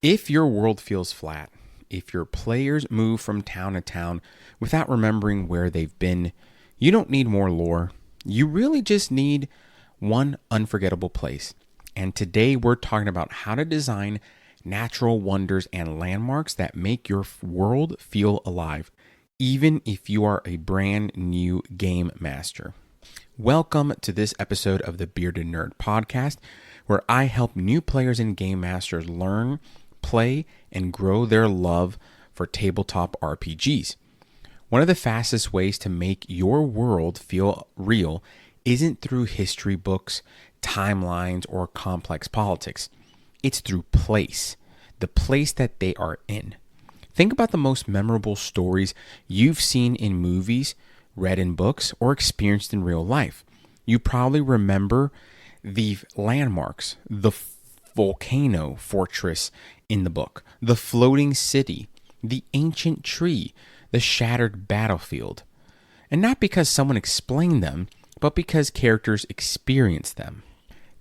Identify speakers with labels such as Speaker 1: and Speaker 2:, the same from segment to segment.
Speaker 1: If your world feels flat, if your players move from town to town without remembering where they've been, you don't need more lore. You really just need one unforgettable place. And today we're talking about how to design natural wonders and landmarks that make your world feel alive, even if you are a brand new game master. Welcome to this episode of the Bearded Nerd Podcast, where I help new players and game masters learn, play, and grow their love for tabletop RPGs. One of the fastest ways to make your world feel real isn't through history books, timelines, or complex politics. It's through place, the place that they are in. Think about the most memorable stories you've seen in movies, read in books, or experienced in real life. You probably remember the landmarks, the volcano fortress in the book, the floating city, the ancient tree, the shattered battlefield. And not because someone explained them, but because characters experienced them.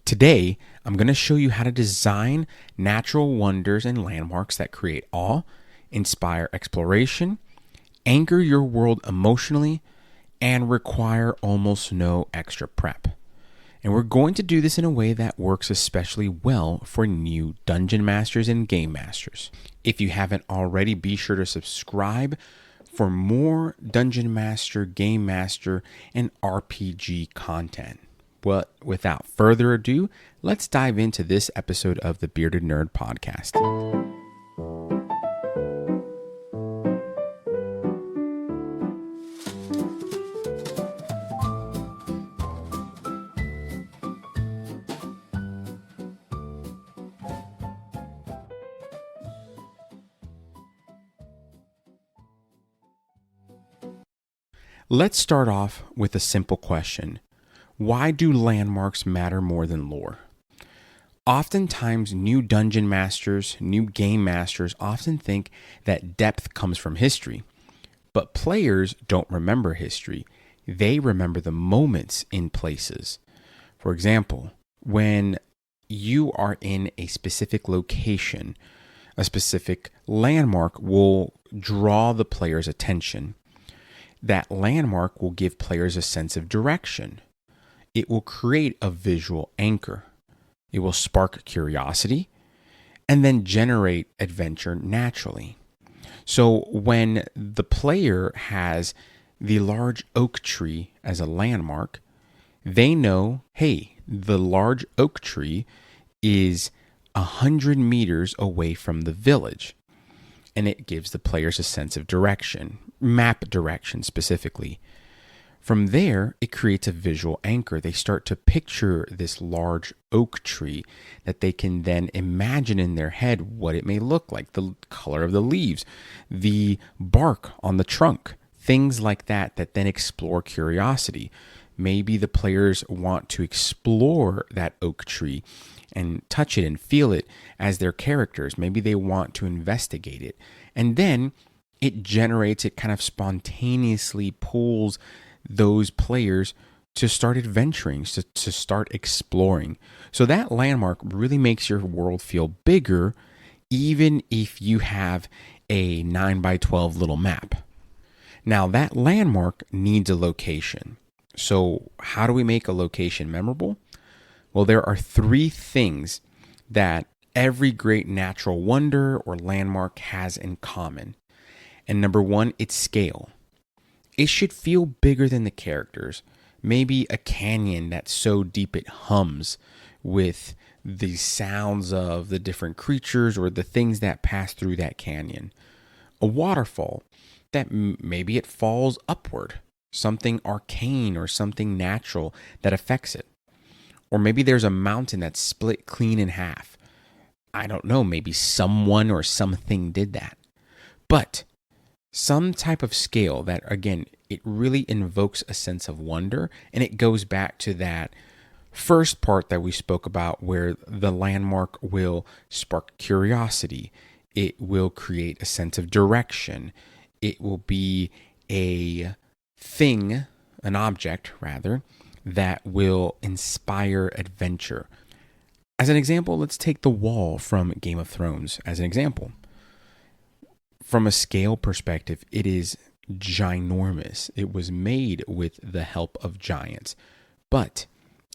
Speaker 1: Today, I'm going to show you how to design natural wonders and landmarks that create awe, inspire exploration, anchor your world emotionally, and require almost no extra prep. And we're going to do this in a way that works especially well for new dungeon masters and game masters. If you haven't already, be sure to subscribe for more dungeon master, game master, and RPG content. But without further ado, let's dive into this episode of the Bearded Nerd Podcast. Let's start off with a simple question. Why do landmarks matter more than lore? Oftentimes, new dungeon masters, new game masters often think that depth comes from history. But players don't remember history. They remember the moments in places. For example, when you are in a specific location, a specific landmark will draw the player's attention. That landmark will give players a sense of direction. It will create a visual anchor. It will spark curiosity and then generate adventure naturally. So when the player has the large oak tree as a landmark, they know, hey, the large oak tree is 100 meters away from the village. And it gives the players a sense of direction, map direction specifically. From there, it creates a visual anchor. They start to picture this large oak tree that they can then imagine in their head what it may look like, the color of the leaves, the bark on the trunk, things like that then explore curiosity. Maybe the players want to explore that oak tree and touch it and feel it as their characters. Maybe they want to investigate it. And then it generates, it kind of spontaneously pulls those players to start adventuring, to start exploring. So that landmark really makes your world feel bigger, even if you have a 9x12 little map. Now, that landmark needs a location. So how do we make a location memorable? Well, there are three things that every great natural wonder or landmark has in common. And number one, it's scale. It should feel bigger than the characters. Maybe a canyon that's so deep it hums with the sounds of the different creatures or the things that pass through that canyon. A waterfall that maybe it falls upward. Something arcane or something natural that affects it. Or maybe there's a mountain that's split clean in half. I don't know, maybe someone or something did that. But some type of scale that, again, it really invokes a sense of wonder, and it goes back to that first part that we spoke about where the landmark will spark curiosity. It will create a sense of direction. It will be a thing, an object rather, that will inspire adventure. As an example, let's take the wall from Game of Thrones as an example. From a scale perspective, it is ginormous. It was made with the help of giants, but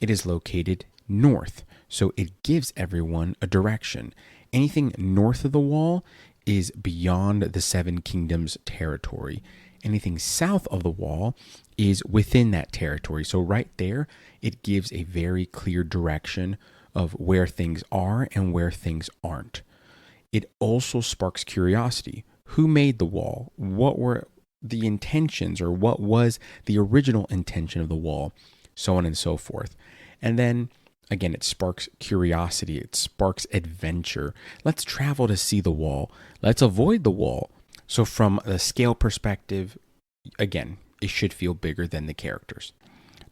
Speaker 1: it is located north, so it gives everyone a direction. Anything north of the wall is beyond the Seven Kingdoms territory. Anything south of the wall is within that territory. So, right there, it gives a very clear direction of where things are and where things aren't. It also sparks curiosity. Who made the wall? What were the intentions, or what was the original intention of the wall? So on and so forth. And then again, it sparks curiosity, it sparks adventure. Let's travel to see the wall. Let's avoid the wall. So, from a scale perspective, again, it should feel bigger than the characters.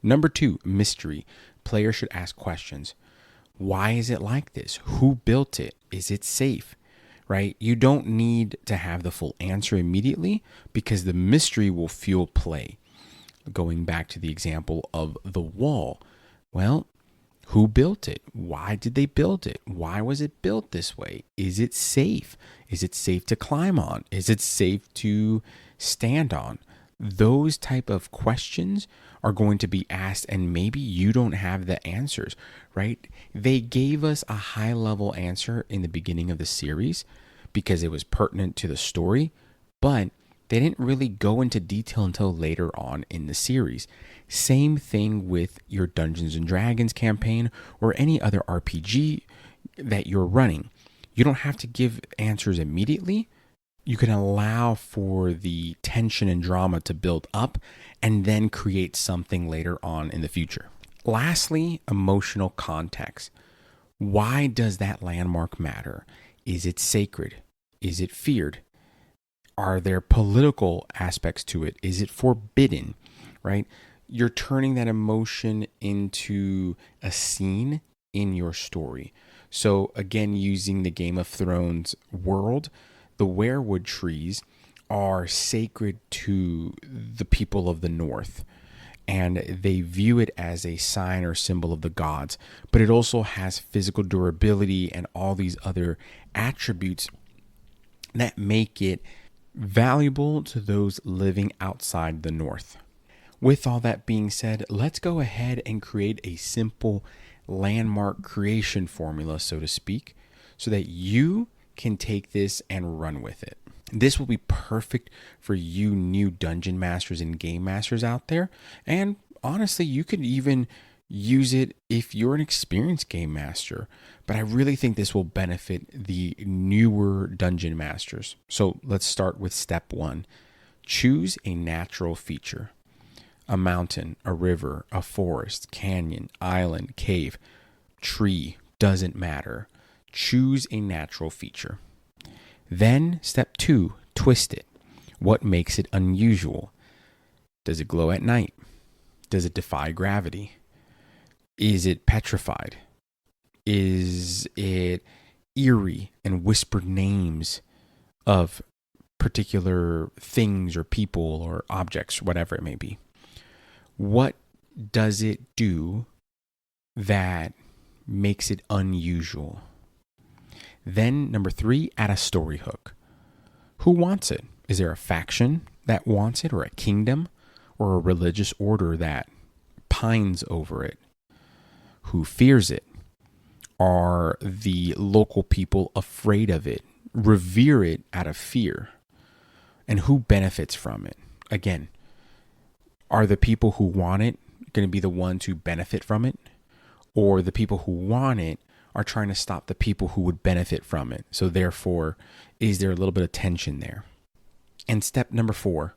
Speaker 1: Number 2, mystery. Players should ask questions. Why is it like this? Who built it? Is it safe? Right? You don't need to have the full answer immediately because the mystery will fuel play. Going back to the example of the wall. Well, who built it? Why did they build it? Why was it built this way? Is it safe? Is it safe to climb on? Is it safe to stand on? Those type of questions are going to be asked, and maybe you don't have the answers, right? They gave us a high level answer in the beginning of the series because it was pertinent to the story, but they didn't really go into detail until later on in the series. Same thing with your Dungeons and Dragons campaign or any other RPG that you're running. You don't have to give answers immediately. You can allow for the tension and drama to build up and then create something later on in the future. Lastly, emotional context. Why does that landmark matter? Is it sacred? Is it feared? Are there political aspects to it? Is it forbidden? Right? You're turning that emotion into a scene in your story. So again, using the Game of Thrones world, the weirwood trees are sacred to the people of the North, and they view it as a sign or symbol of the gods. But it also has physical durability and all these other attributes that make it valuable to those living outside the North. With all that being said, let's go ahead and create a simple landmark creation formula, so to speak, so that you can take this and run with it. This will be perfect for you new dungeon masters and game masters out there. And honestly, you could even use it if you're an experienced game master. But I really think this will benefit the newer dungeon masters. So let's start with step 1. Choose a natural feature. A mountain, a river, a forest, canyon, island, cave, tree, doesn't matter. Choose a natural feature. Then, step 2, twist it. What makes it unusual? Does it glow at night? Does it defy gravity? Is it petrified? Is it eerie and whispered names of particular things or people or objects, whatever it may be? What does it do that makes it unusual? Then number 3, add a story hook. Who wants it? Is there a faction that wants it, or a kingdom, or a religious order that pines over it? Who fears it? Are the local people afraid of it, revere it out of fear? And who benefits from it? Again, are the people who want it going to be the ones who benefit from it? Or the people who want it are trying to stop the people who would benefit from it? So therefore, is there a little bit of tension there? And step number 4,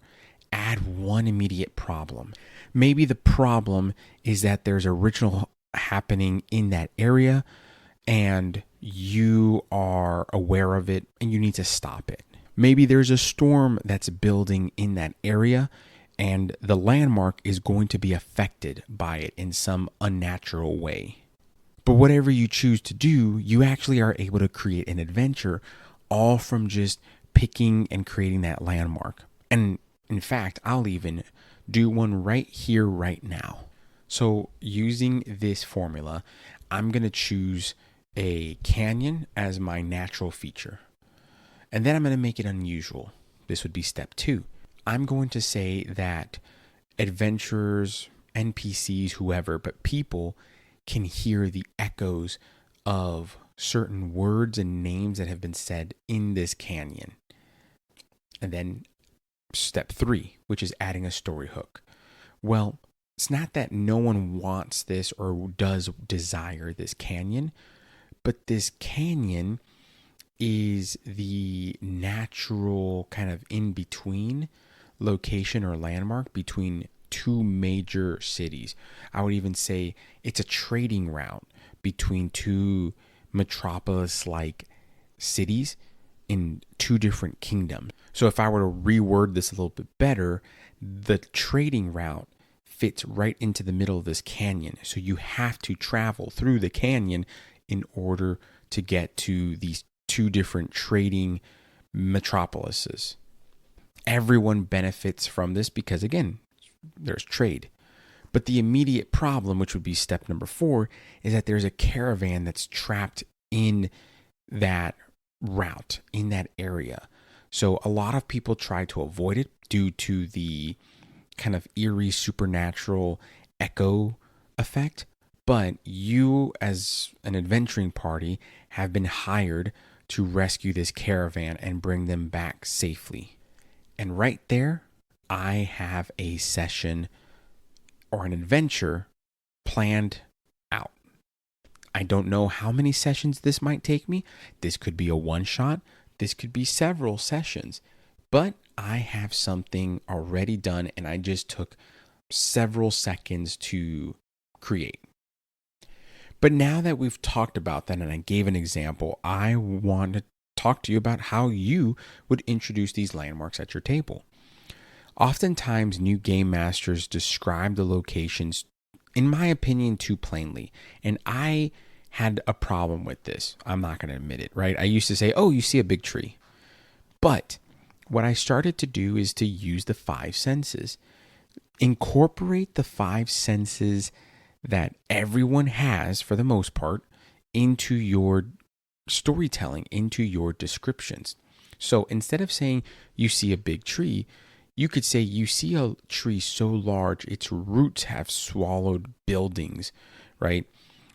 Speaker 1: add one immediate problem. Maybe the problem is that there's a ritual happening in that area and you are aware of it and you need to stop it. Maybe there's a storm that's building in that area and the landmark is going to be affected by it in some unnatural way. But whatever you choose to do, you actually are able to create an adventure all from just picking and creating that landmark. And in fact, I'll even do one right here, right now. So using this formula, I'm going to choose a canyon as my natural feature. And then I'm going to make it unusual. This would be step 2. I'm going to say that adventurers, NPCs, whoever, but people can hear the echoes of certain words and names that have been said in this canyon. And then step 3, which is adding a story hook. Well, it's not that no one wants this or does desire this canyon, but this canyon is the natural kind of in between location or landmark between two major cities. I would even say it's a trading route between two metropolis like cities in two different kingdoms. So if I were to reword this a little bit better, the trading route fits right into the middle of this canyon. So you have to travel through the canyon in order to get to these two different trading metropolises. Everyone benefits from this because, again, there's trade. But the immediate problem, which would be step number 4, is that there's a caravan that's trapped in that route, in that area. So a lot of people try to avoid it due to the kind of eerie supernatural echo effect. But you, as an adventuring party, have been hired to rescue this caravan and bring them back safely. And right there, I have a session or an adventure planned out. I don't know how many sessions this might take me. This could be a one shot. This could be several sessions. But I have something already done and I just took several seconds to create. But now that we've talked about that and I gave an example, I want to talk to you about how you would introduce these landmarks at your table. Oftentimes, new game masters describe the locations, in my opinion, too plainly. And I had a problem with this. I'm not going to admit it, right? I used to say, oh, you see a big tree. But what I started to do is to use the 5 senses. Incorporate the 5 senses that everyone has, for the most part, into your storytelling, into your descriptions. So instead of saying you see a big tree, you could say you see a tree so large its roots have swallowed buildings, right?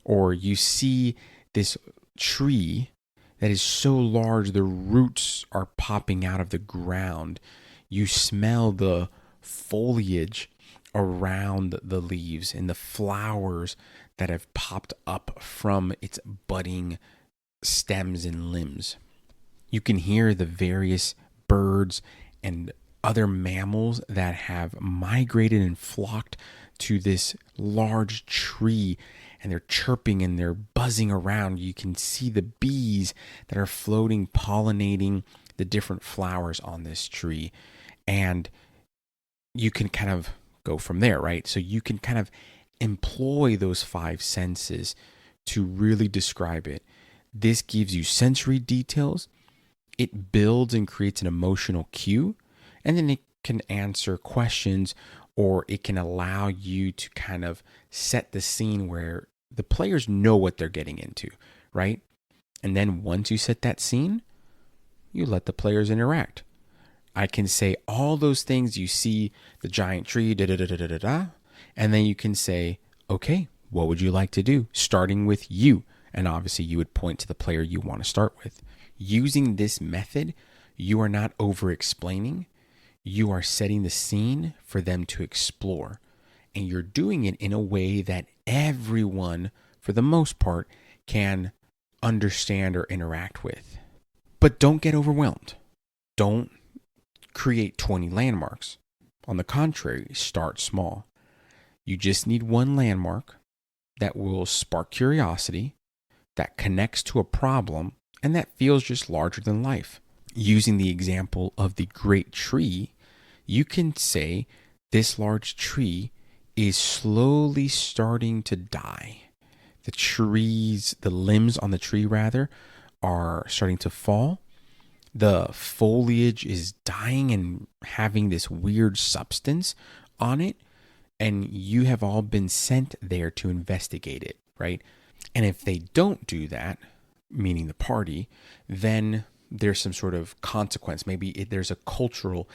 Speaker 1: Or you see this tree that is so large the roots are popping out of the ground. You smell the foliage around the leaves and the flowers that have popped up from its budding stems and limbs. You can hear the various birds and other mammals that have migrated and flocked to this large tree, and they're chirping and they're buzzing around. You can see the bees that are floating, pollinating the different flowers on this tree. And you can kind of go from there, right? So you can kind of employ those 5 senses to really describe it. This gives you sensory details. It builds and creates an emotional cue. And then it can answer questions, or it can allow you to kind of set the scene where the players know what they're getting into, right? And then once you set that scene, you let the players interact. I can say all those things. You see the giant tree, da da da da da da, and then you can say, okay, what would you like to do? Starting with you. And obviously you would point to the player you want to start with. Using this method, you are not over-explaining. You are setting the scene for them to explore. And you're doing it in a way that everyone, for the most part, can understand or interact with. But don't get overwhelmed. Don't create 20 landmarks. On the contrary, start small. You just need one landmark that will spark curiosity, that connects to a problem, and that feels just larger than life. Using the example of the great tree, you can say this large tree is slowly starting to die. The limbs on the tree rather, are starting to fall. The foliage is dying and having this weird substance on it. And you have all been sent there to investigate it, right? And if they don't do that, meaning the party, then there's some sort of consequence. Maybe there's a cultural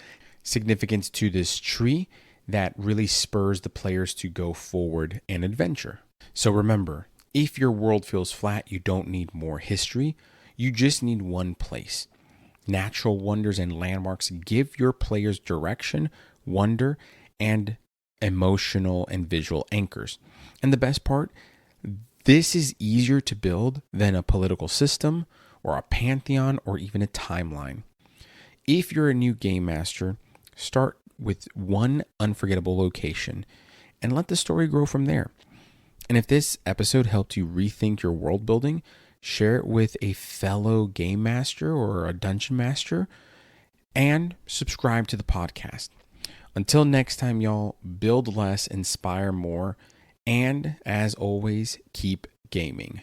Speaker 1: significance to this tree that really spurs the players to go forward and adventure. So remember, if your world feels flat, you don't need more history. You just need one place. Natural wonders and landmarks give your players direction, wonder, and emotional and visual anchors. And the best part, this is easier to build than a political system or a pantheon or even a timeline. If you're a new game master, start with one unforgettable location and let the story grow from there. And if this episode helped you rethink your world building, share it with a fellow game master or a dungeon master, and subscribe to the podcast. Until next time, y'all, build less, inspire more, and as always, keep gaming.